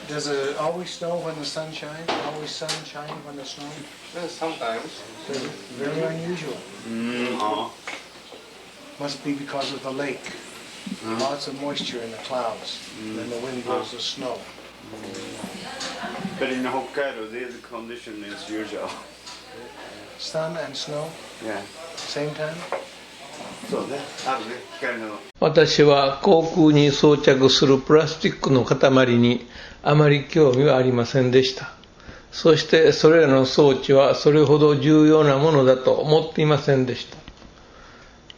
Does it always snow when the sun shines? Always sunshine when the snow? Sometimes. Very unusual. Must be because of the lake. Lots of moisture in the clouds. Then the wind blows the snow. But in Hokkaido, the condition is usual. Sun and snow? Yeah. Same time? そうね。あるね。光の。私は航空に装着するプラスチックの塊にあまり興味はありませんでした。そしてそれらの装置はそれほど重要なものだと思っていませんでした。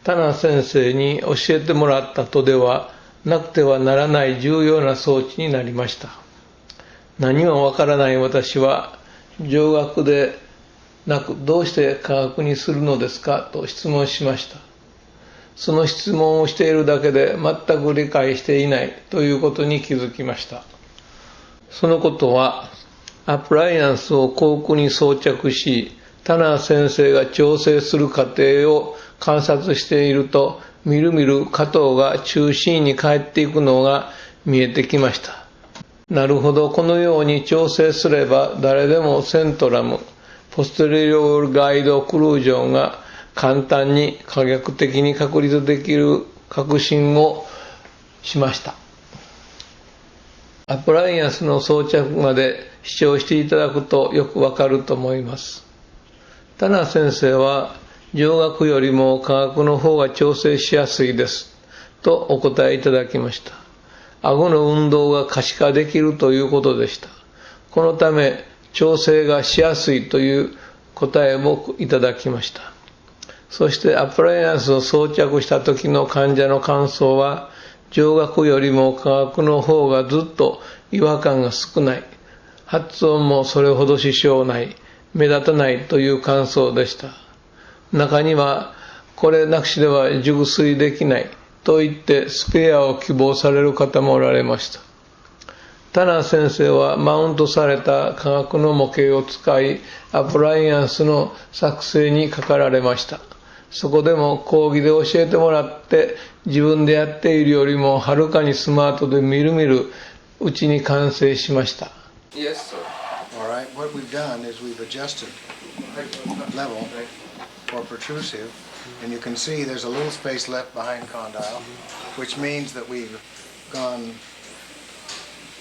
タナ先生に教えてもらったとではなくてはならない重要な装置になりました。何もわからない私は上学でなくどうして科学にするのですかと質問しました。その質問をしているだけで全く理解していないということに気づきました。そのことは、アプライアンスを航空に装着し、タナー先生が調整する過程を観察していると、みるみる加藤が中心に帰っていくのが見えてきました。なるほど、このように調整すれば誰でもセントラム、Posterior Guide Occlusion が簡単に可逆的に確立できる確信をしました。アプライアンスの装着まで視聴していただくとよくわかると思います。タナ先生は上学よりも科学の方が調整しやすいですとお答えいただきました。顎の運動が可視化できるということでした。このため調整がしやすいという答えもいただきました。そしてアプライアンスを装着した時の患者の感想は、上学よりも科学の方がずっと違和感が少ない、発音もそれほど支障ない、目立たないという感想でした。中には、これなくしでは熟睡できないと言ってスペアを希望される方もおられました。タナー先生はマウントされた科学の模型を使い、アプライアンスの作成にかかられました。そこでも講義で教えてもらって自分でやっているよりもはるかにスマートでみるみるうちに完成しました。Yes, sir. All right, what we've done is we've adjusted level for protrusive, and you can see there's a little space left behind condyle, which means that we've gone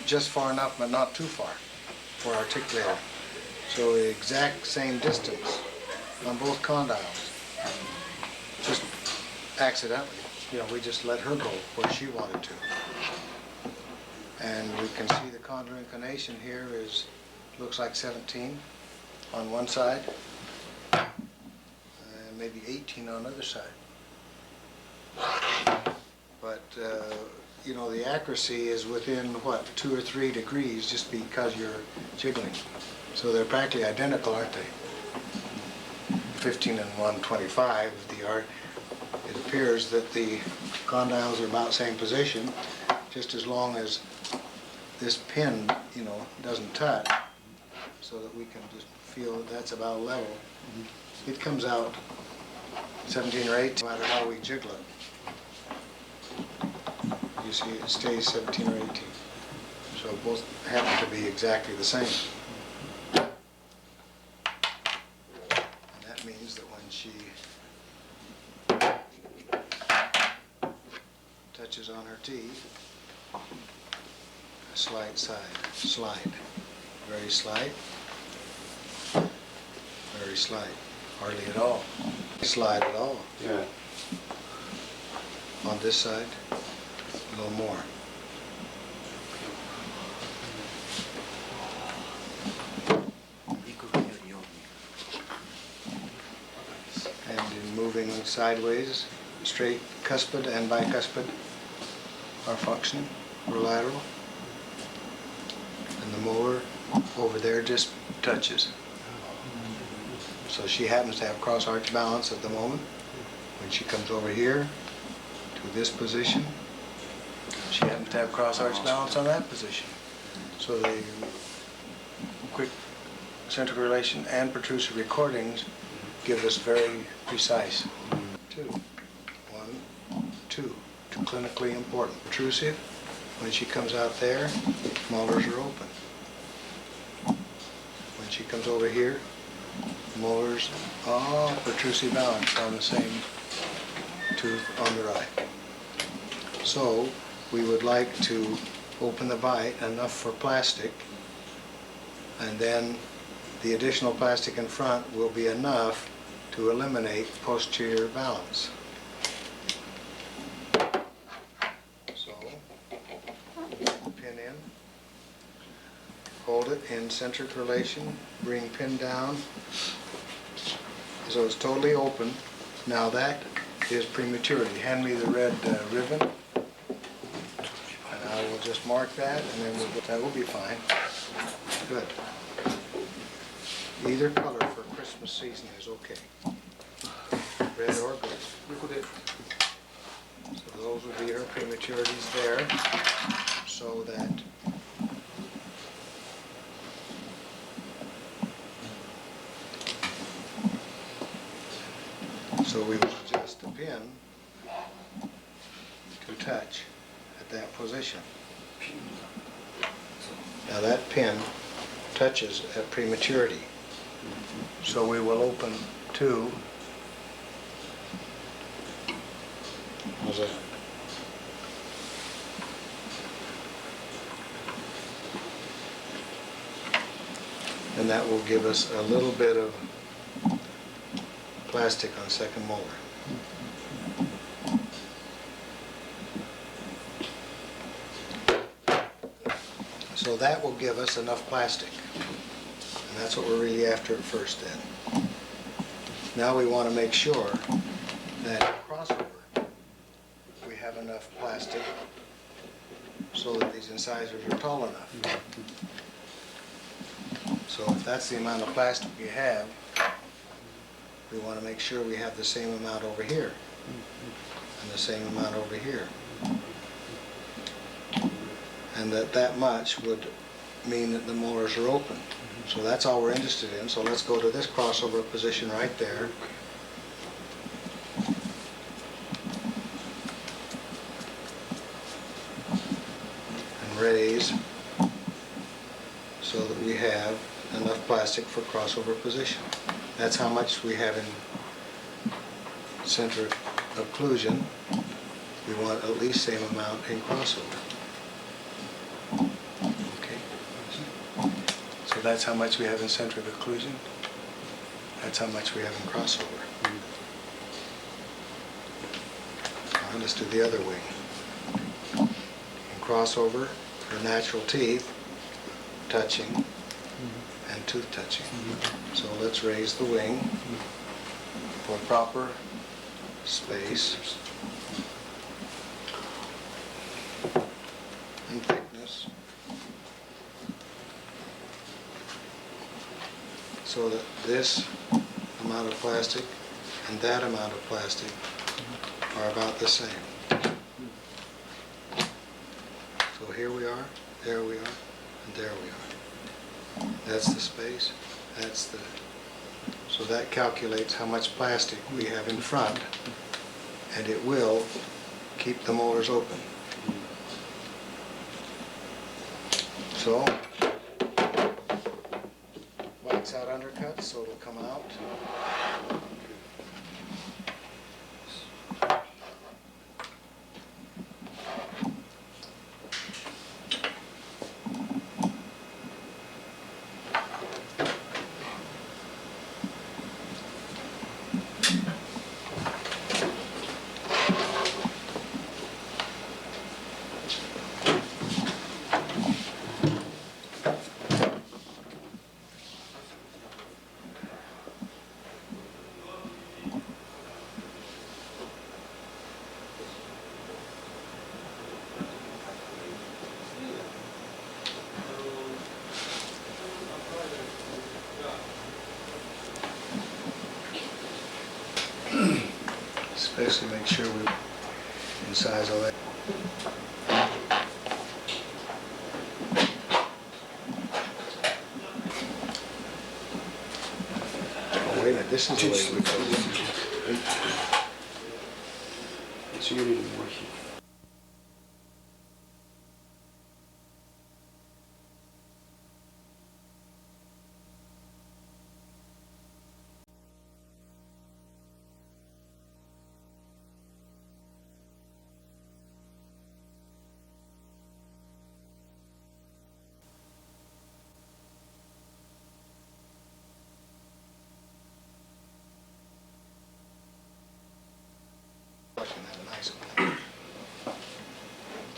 just far enough but not too far for articulator. So the exact same distance on both condyles. Just accidentally, we just let her go where she wanted to. And we can see the condylar inclination here looks like 17 on one side, and maybe 18 on the other side. But the accuracy is within 2 or 3 degrees just because you're jiggling. So they're practically identical, aren't they? 15 and 125. It appears that the condyles are about the same position, just as long as this pin, doesn't touch, so that we can just feel that that's about level. It comes out 17 or 18, no matter how we jiggle it. You see, it stays 17 or 18. So both happen to be exactly the same. And that means that when she touches on her teeth, a slight slide, very slight, very slight, hardly at all, slide at all. Yeah. On this side, a little more. And in moving sideways, straight cuspid and bicuspid are functioning, or lateral. And the molar over there just touches. So she happens to have cross-arch balance at the moment. When she comes over here to this position, she happens to have cross-arch balance on that position. So the quick centric relation and protrusive recordings give us very precise. 2, 1, 2. Clinically important. Protrusive, When she comes out there, molars are open. When she comes over here, molars are protrusive balance on the same tooth on the right. So we would like to open the bite enough for plastic, and then the additional plastic in front will be enough to eliminate posterior balance. So, pin in, hold it in centric relation, bring pin down so it's totally open. Now that is prematurity. Hand me the red ribbon, and I will just mark that, and then that will be fine. Good. Either color for Christmas season is okay. Red or green. So those would be her prematurities there, so that we will adjust the pin to touch at that position. Now that pin touches at prematurity. So we will open two. How's that? And that will give us a little bit of plastic on second molar. So that will give us enough plastic. And that's what we're really after at first then. Now we want to make sure that at crossover we have enough plastic so that these incisors are tall enough. So if that's the amount of plastic we have, we want to make sure we have the same amount over here and the same amount over here. And that much would mean that the molars are open. So that's all we're interested in. So let's go to this crossover position right there. And raise so that we have enough plastic for crossover position. That's how much we have in centric occlusion. We want at least same amount in crossover. Okay. So that's how much we have in centric occlusion. That's how much we have in crossover. Now let's do the other wing. In crossover, for natural teeth, touching and tooth touching. So let's raise the wing for proper space and thickness, so that this amount of plastic and that amount of plastic are about the same. So here we are, there we are, and there we are. That's the space, that's the... So that calculates how much plastic we have in front, and it will keep the molars open. So, wax out undercuts so it'll come out. Especially make sure we incise all that. Oh, wait a minute, this is the way we go. So you need more heat.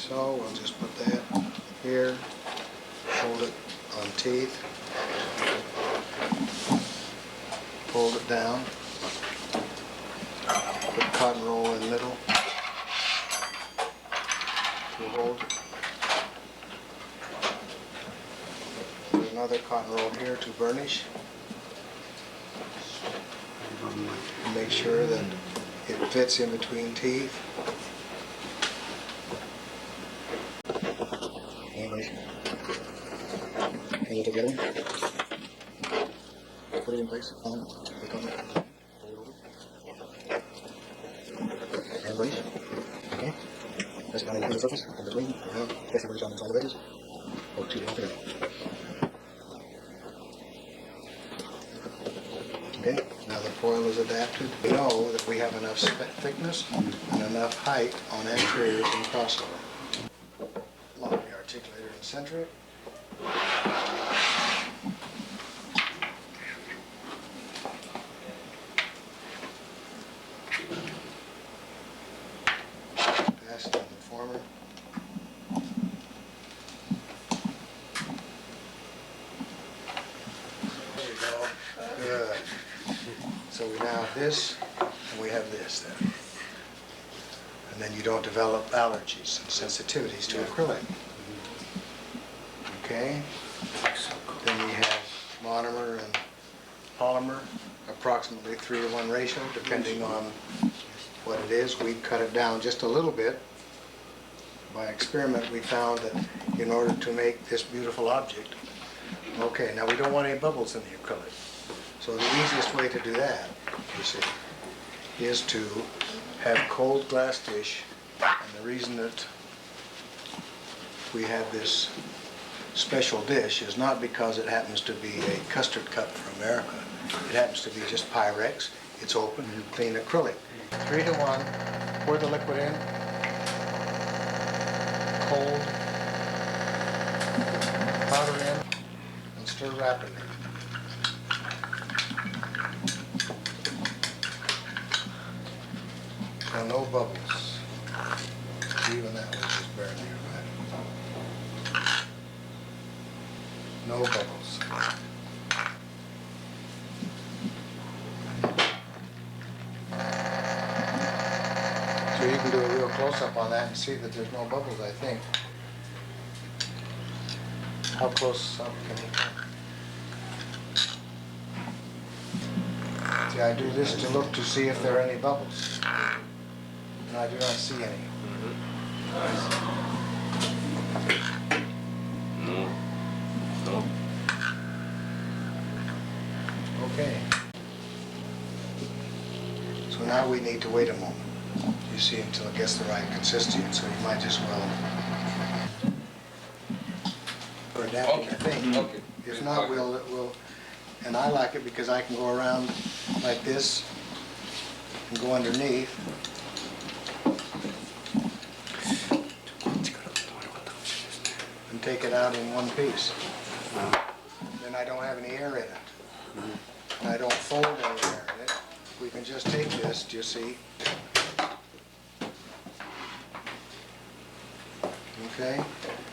So we'll just put that here, hold it on teeth, fold it down, put cotton roll in the middle, to hold it. Put another cotton roll here to burnish. Make sure that it fits in between teeth. Hang it together. Put it in place. Hold it. And release. Okay. Press it down in the surface. In between. Press it on all the edges. Hold two together. Okay. Now the foil is adapted. We know that we have enough thickness and enough height on anteriors and crossover. Lock the articulator and centric. Fasten the former. There we go. Good. So we now have this, and we have this then. And then you don't develop allergies and sensitivities to acrylic. Okay? Then we have monomer and polymer, approximately 3-to-1 ratio, depending on what it is. We cut it down just a little bit. By experiment, we found that in order to make this beautiful object, okay, now we don't want any bubbles in the acrylic. So the easiest way to do that, you see, is to have cold glass dish. And the reason that we have this special dish is not because it happens to be a custard cup from America. It happens to be just Pyrex. It's open, clean acrylic. 3-to-1, pour the liquid in, cold, powder in, and stir rapidly. Now no bubbles. Even that was just barely right. No bubbles. So you can do a real close-up on that and see that there's no bubbles, I think. How close up can you come? See, I do this to look to see if there are any bubbles. And I do not see any. No. Okay. So now we need to wait a moment. You see, until it gets the right consistency, so you might just well or adapt it, I think. Okay. If not, we'll, and I like it because I can go around like this and go underneath. And take it out in one piece. Then I don't have any air in it. And I don't fold any air in it. We can just take this, do you see? Okay,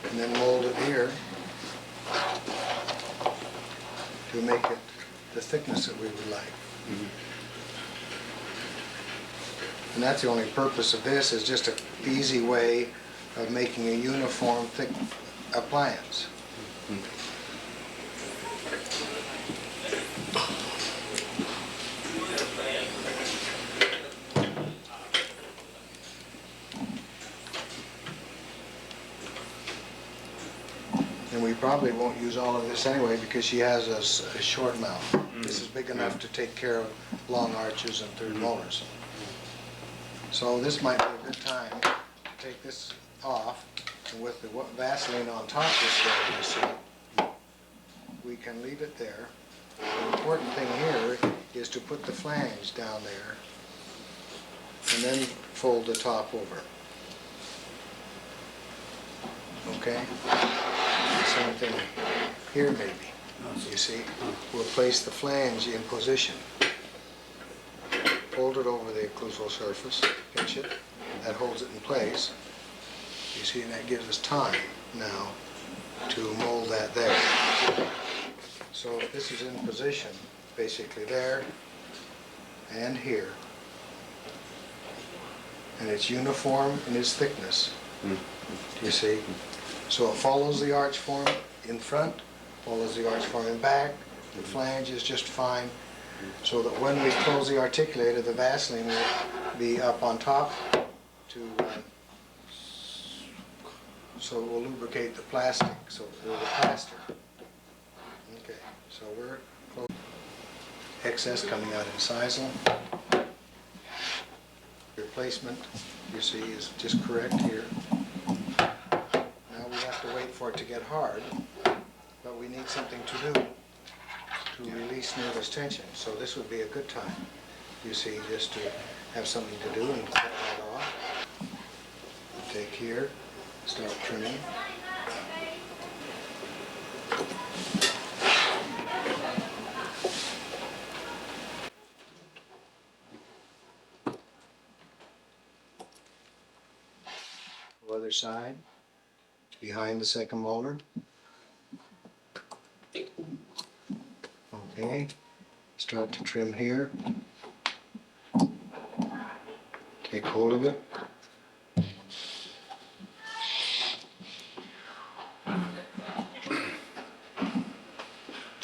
and then mold it here to make it the thickness that we would like. And that's the only purpose of this, is just an easy way of making a uniform thick appliance. And we probably won't use all of this anyway because she has a short mouth. This is big enough to take care of long arches and third molars. So this might be a good time to take this off, and with the Vaseline on top of this layer, you see, we can leave it there. The important thing here is to put the flange down there and then fold the top over. Okay? Same thing here maybe. You see? We'll place the flange in position. Fold it over the occlusal surface, pinch it, that holds it in place. You see, and that gives us time now to mold that there. So if this is in position, basically there and here, and it's uniform in its thickness, you see? So it follows the arch form in front, follows the arch form in back, the flange is just fine, so that when we close the articulator, the Vaseline will be up on top to, so it will lubricate the plastic, so it will plaster. Okay, so we're close. Excess coming out incisal. Replacement, you see, is just correct here. Now we have to wait for it to get hard, but we need something to do to release nervous tension. So this would be a good time, you see, just to have something to do and cut that off. Take here, start trimming. Other side, behind the second molar. Okay, start to trim here. Take hold of it.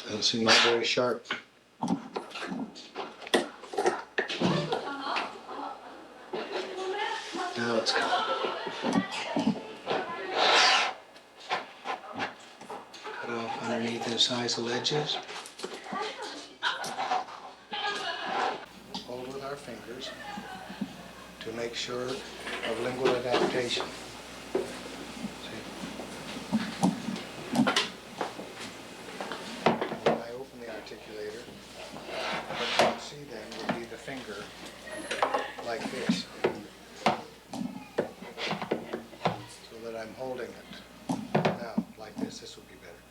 Doesn't seem like very sharp. Now it's coming. Cut off underneath incisal edges. Hold with our fingers to make sure of lingual adaptation. See? When I open the articulator, what you can see then will be the finger like this, so that I'm holding it. Now, like this would be better.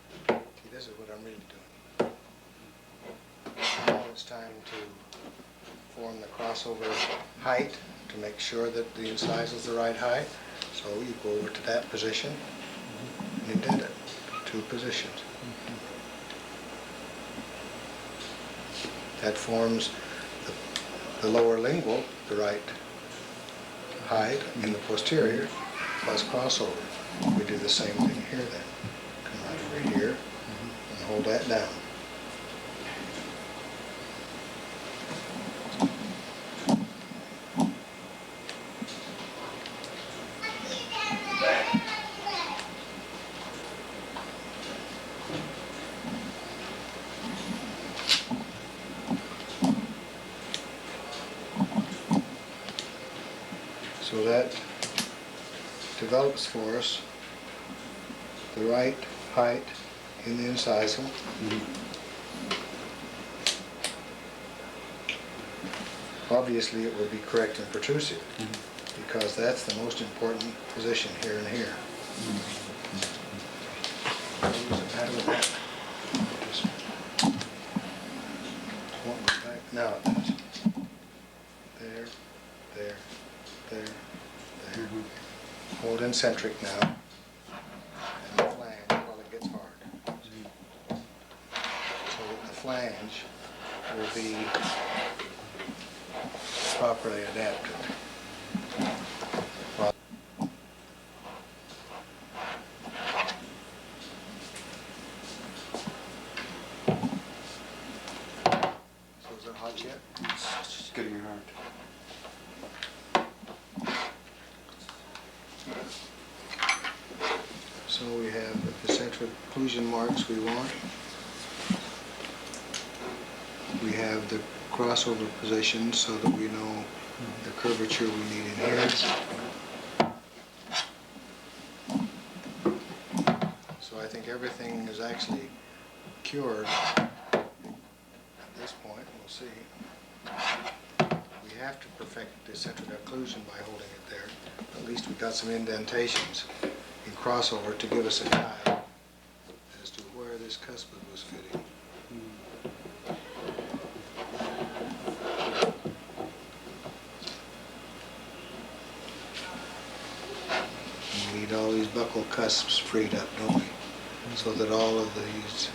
See, this is what I'm really doing. Now it's time to form the crossover height to make sure that the incisal is the right height. So you go over to that position and indent it. 2 positions. That forms the lower lingual, the right height in the posterior, plus crossover. We do the same thing here then. Come right over here and hold that down. So that develops for us the right height in the incisal. Obviously it will be correct and protrusive because that's the most important position here and here. What does it matter with that? Just won't go back. Now it does. There, there, there, there. Hold in centric now, and the flange while it gets hard. So that the flange will be properly adapted. So is it hot yet? It's just getting hard. So we have the central occlusion marks we want. We have the crossover position so that we know the curvature we need in here. So I think everything is actually cured at this point. We'll see. We have to perfect the centric occlusion by holding it there. At least we've got some indentations in crossover to give us a guide as to where this cuspid was fitting. Lead need all these buccal cusps freed up, don't we? So that all of these,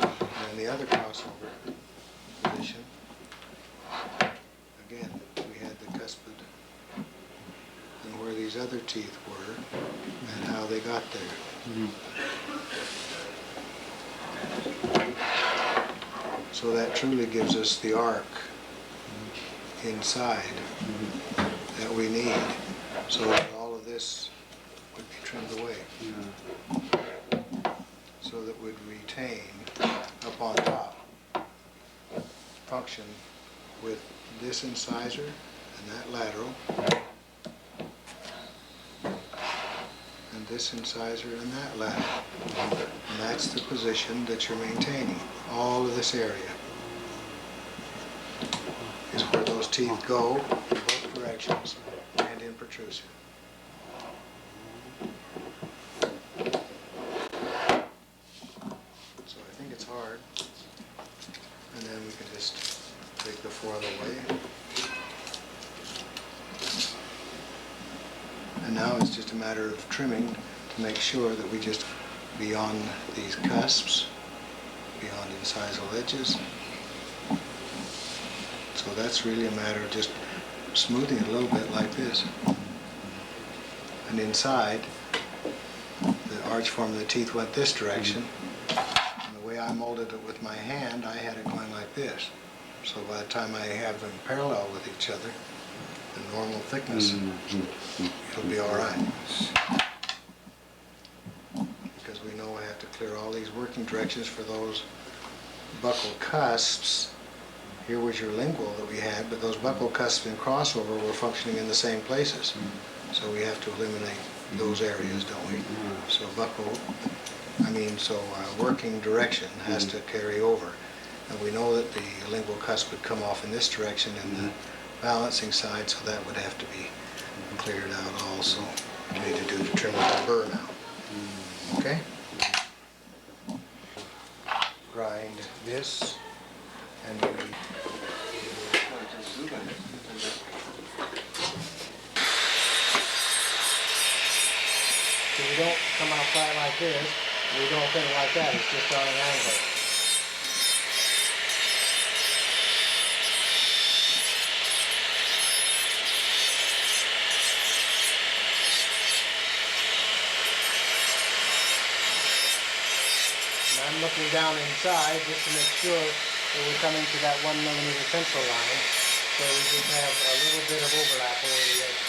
and the other crossover position, again, we had the cuspid and where these other teeth were and how they got there. So that truly gives us the arc inside that we need, so that all of this would be trimmed away, so that we'd retain up on top function with this incisor and that lateral, and this incisor and that lateral. And that's the position that you're maintaining. All of this area is where those teeth go in both directions and in protrusive. So I think it's hard. And then we can just take the foil away. And now it's just a matter of trimming to make sure that we just beyond these cusps, beyond incisal edges. So that's really a matter of just smoothing it a little bit like this. And inside, the arch form of the teeth went this direction. And the way I molded it with my hand, I had it going like this. So by the time I have them parallel with each other, the normal thickness, it'll be all right. Because we know I have to clear all these working directions for those buccal cusps. Here was your lingual that we had, but those buccal cusps in crossover were functioning in the same places. So we have to eliminate those areas, don't we? So working direction has to carry over. And we know that the lingual cusp would come off in this direction in the balancing side, so that would have to be cleared out also. We need to do the trim with the burr now. Okay? Grind this and we so we don't come out flat like this, and we don't fit it like that, it's just on an angle. And I'm looking down inside just to make sure that we're coming to that 1 millimeter central line, so we just have a little bit of overlap over the edge.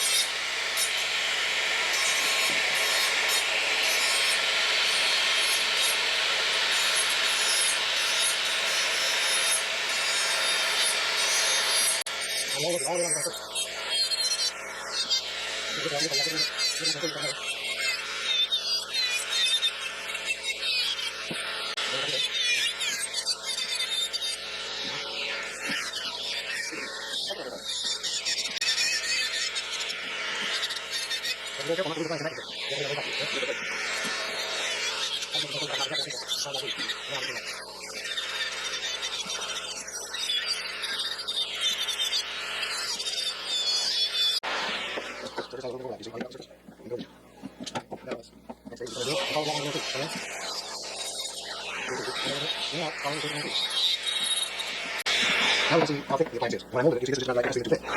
Now we can see how thick the appliance is. When I mold it, you see this is not like it's too thick. We'll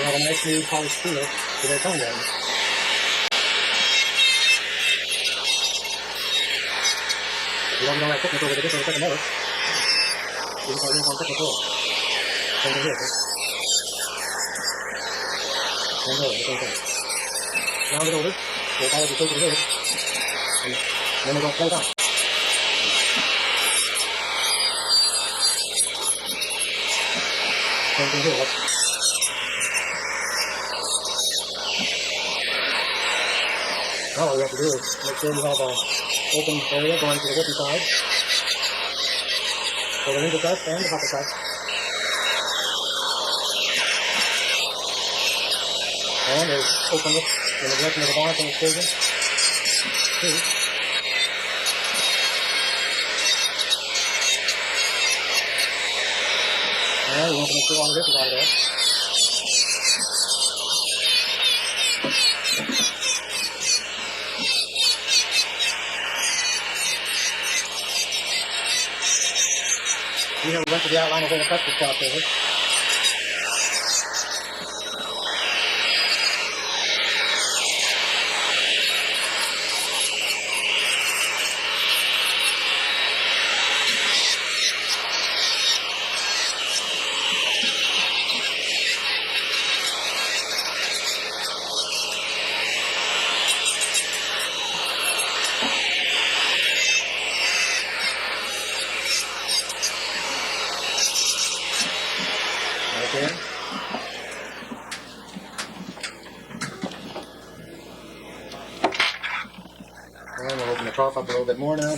have a nice new polished feel to their tongue then. We don't know that technical with a different second motor. We can call uniform technical. Same thing here, see? Same motor, the same thing. Round it over, we'll follow the shape of the head, and then we're going to play it out. Same thing here, look. Now all we have to do is make sure you have a open area going to the working side. So the lingual cusp and the buccal cusp. And there's openness in the direction of the bark and excursion. Two. And we want to make sure all of this is out of there. We went to the outline of where the cusp is crossed over. Okay. And we'll open the trough up a little bit more now.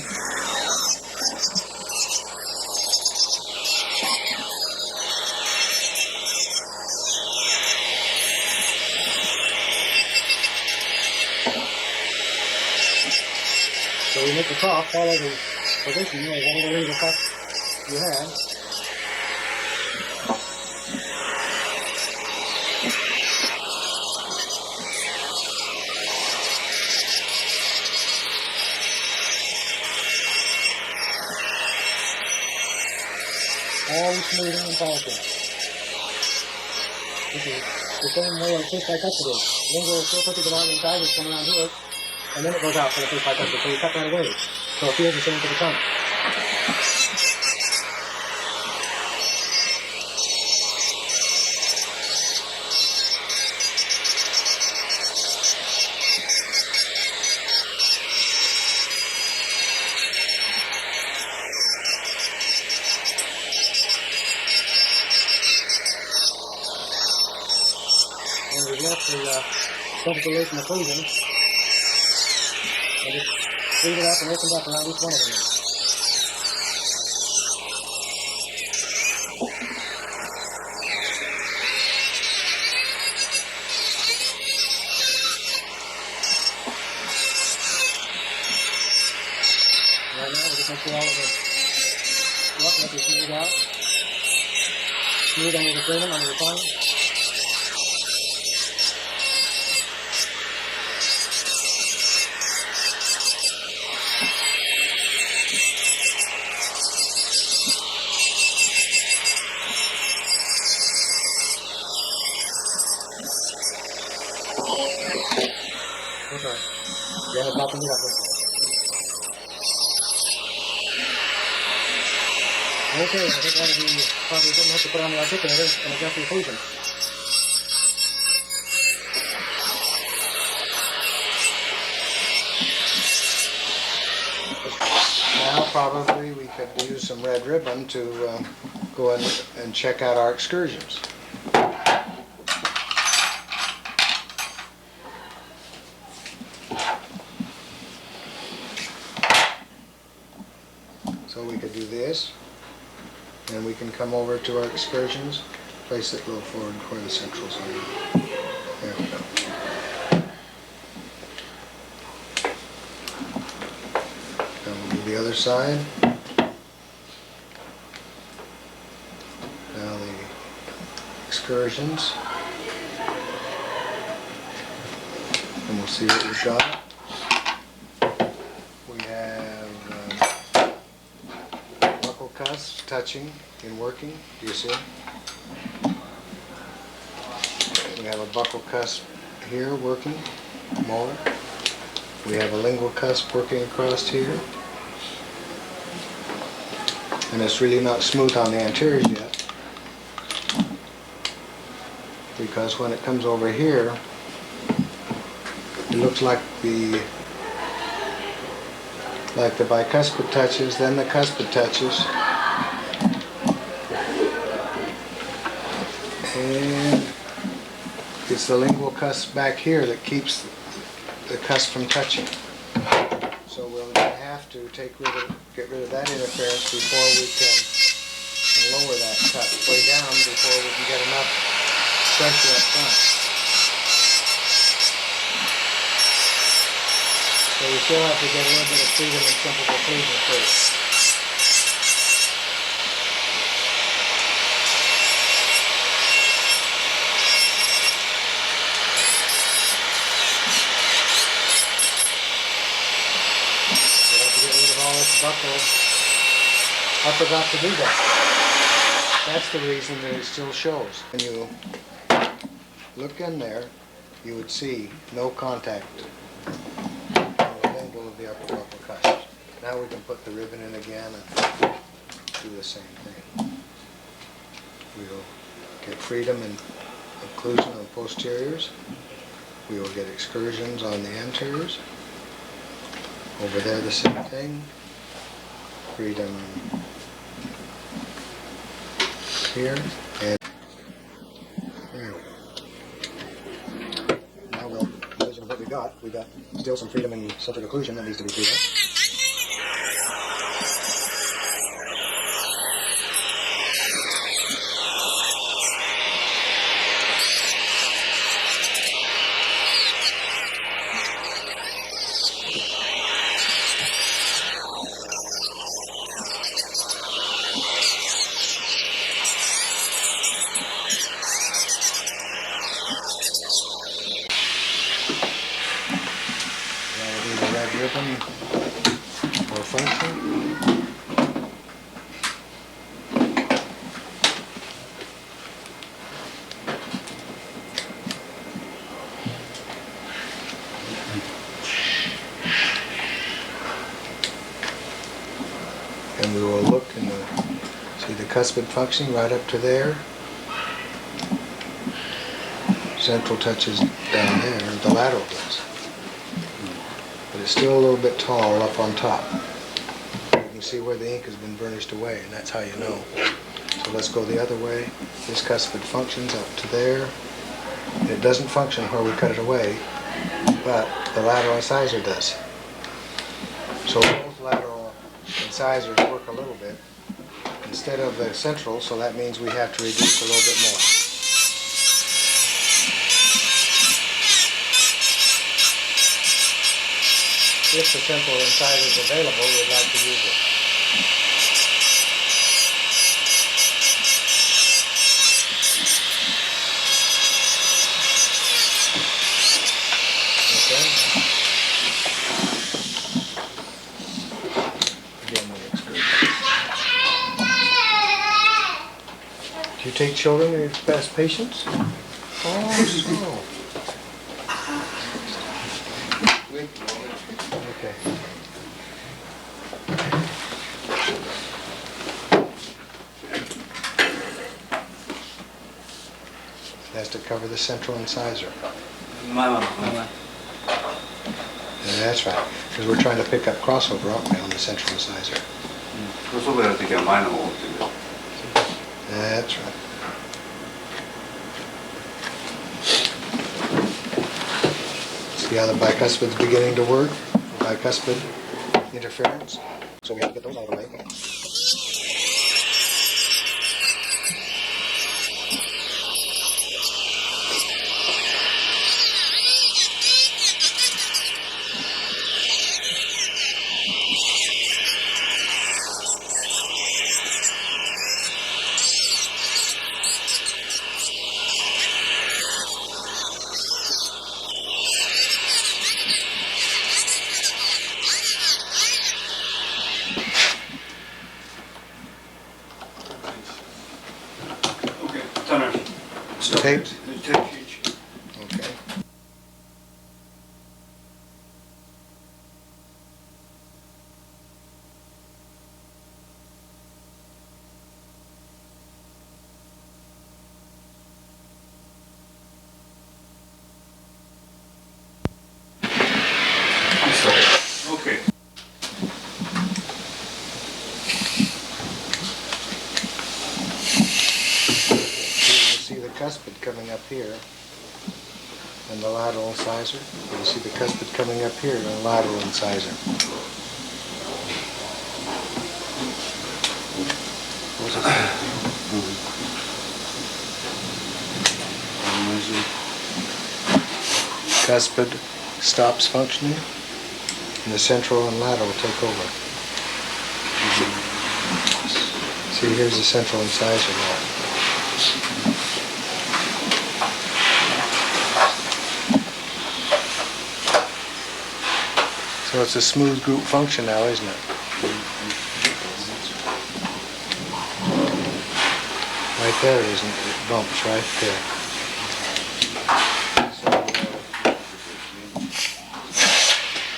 So we make the trough follow the position of whatever lingual cusp you have. Always smoothing and polishing. This is the same way on first bicuspid is. Lingual is still put the bottom inside, it's coming around here, and then it goes out for the first bicuspid, so you cut that away. So it feels the same to the tongue. And we've left the centric occlusion, and just cleaned it up and opened up around each one of them. Right now we'll just make sure all of the roughness is smoothed out. Smooth under the sternum, under the tongue. Okay. Yeah, it's not coming up. Okay, I think that'll be probably good enough to put on the articulator and adjust the occlusion. Now probably we could use some red ribbon to go in and check out our excursions. So we could do this, and we can come over to our excursions, place it a little forward where the centrals are. There we go. Then we'll do the other side. Now the excursions. And we'll see what we've got. We have buccal cusp touching and working. Do you see it? We have a buccal cusp here working, molar. We have a lingual cusp working across here. And it's really not smooth on the anteriors yet, because when it comes over here, it looks like the bicuspid touches, then the cuspid touches, and it's the lingual cusp back here that keeps the cusp from touching. So we'll have to get rid of that interference before we can and lower that cusp way down before we can get enough pressure up front. So we still have to get a little bit of freedom and simple occlusion first. We have to get rid of all this buckle. I forgot to do that. That's the reason that it still shows. When you look in there, you would see no contact on the angle of the upper cusp. Now we can put the ribbon in again and do the same thing. We'll get freedom and occlusion on posteriors. We will get excursions on the anteriors. Over there the same thing. Freedom here and there. Now we'll using what we got still some freedom and centric occlusion that needs to be freed up. Ribbon or function. And we will look and see the cuspid functioning right up to there. Central touches down there, the lateral does. But it's still a little bit tall up on top. You can see where the ink has been burnished away, and that's how you know. So let's go the other way. This cuspid functions up to there. It doesn't function where we cut it away, but the lateral incisor does. So both lateral incisors work a little bit instead of the central, so that means we have to reduce a little bit more. If the central incisor is available, we'd like to use it. Okay. Again, we exclude. Do you take children as patients? Oh, so. Okay. It has to cover the central incisor. Yeah, that's right. Because we're trying to pick up crossover, aren't we, on the central incisor? That's right. See how the bicuspid's beginning to work? Bicuspid interference. So we have to get those out of the way. Taped? Okay. Okay. See the cuspid coming up here and the lateral incisor. You see the cuspid coming up here and the lateral incisor. What was it? cuspid stops functioning, and the central and lateral take over. See, here's the central incisor now. So it's a smooth group function now, isn't it? Right there it isn't. It bumps right there.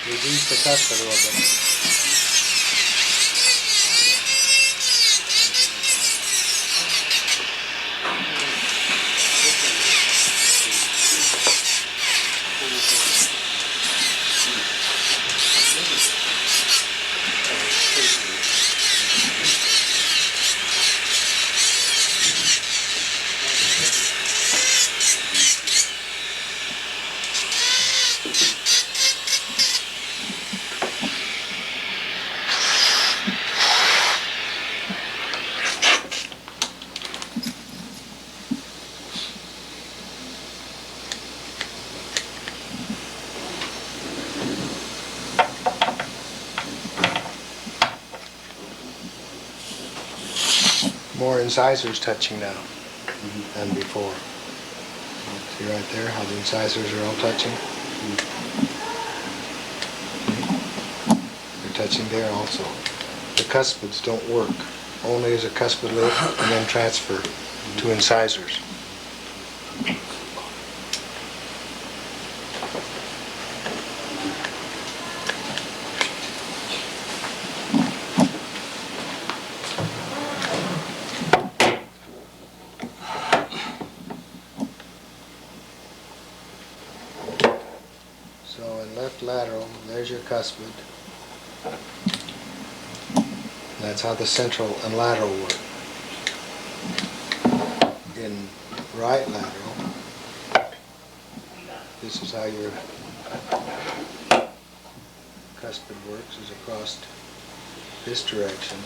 Reduce the cuspid a little bit. More incisors touching now than before. See right there how the incisors are all touching? They're touching there also. The cuspids don't work. Only as a cuspid lip and then transfer to incisors. So in left lateral, there's your cuspid. That's how the central and lateral work. In right lateral, this is how your cuspid works, is across this direction.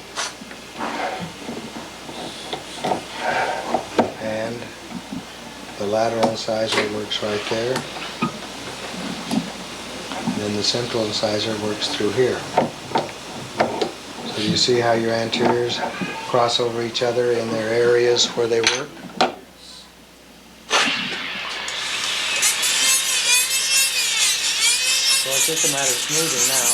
And the lateral incisor works right there. And then the central incisor works through here. So you see how your anteriors cross over each other in their areas where they work? So it's just a matter of smoothing now.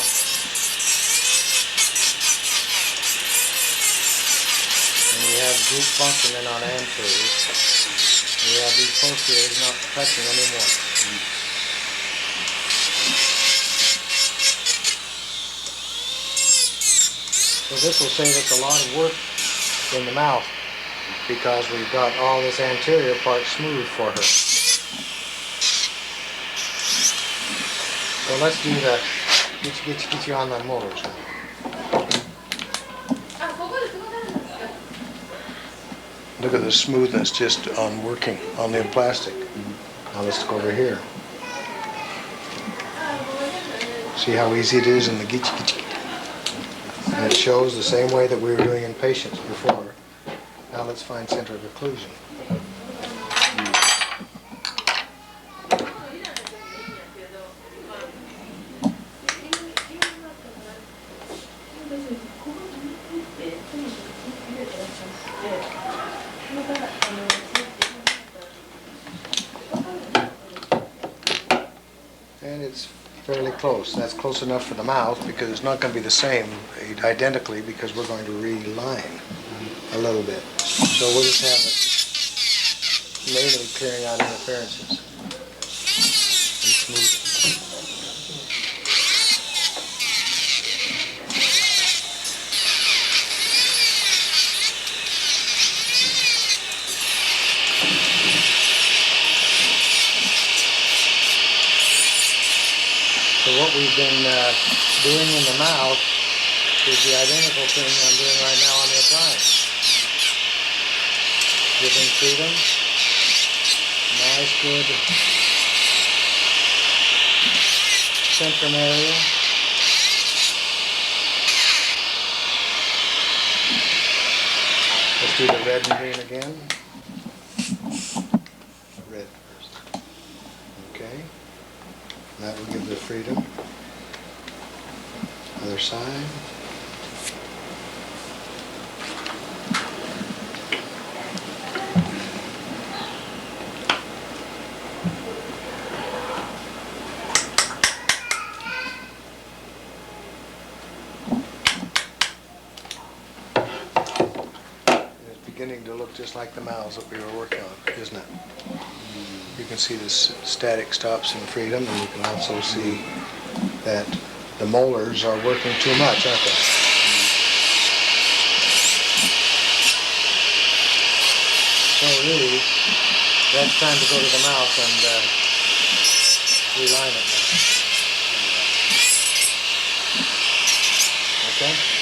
And we have group functioning on anteriors. And we have these posteriors not touching anymore. So this will save us a lot of work in the mouth because we've got all this anterior part smooth for her. So let's do the, get you on the molars now. Look at the smoothness just on working on the plastic. Now let's go over here. See how easy it is in the gitchy. And it shows the same way that we were doing in patients before. Now let's find centric occlusion. And it's fairly close. That's close enough for the mouth because it's not going to be the same identically because we're going to reline a little bit. So we'll just have it mainly clearing out interferences and smoothing. So what we've been doing in the mouth is the identical thing I'm doing right now on the appliance. Giving freedom, nice good centrum area. Let's do the red and green again. Red first. Okay. And that will give the freedom. Other side. Beginning to look just like the mouths that we were working on, isn't it? You can see this static stops in freedom, and you can also see that the molars are working too much, aren't they? So really, that's time to go to the mouth and reline it now. Okay?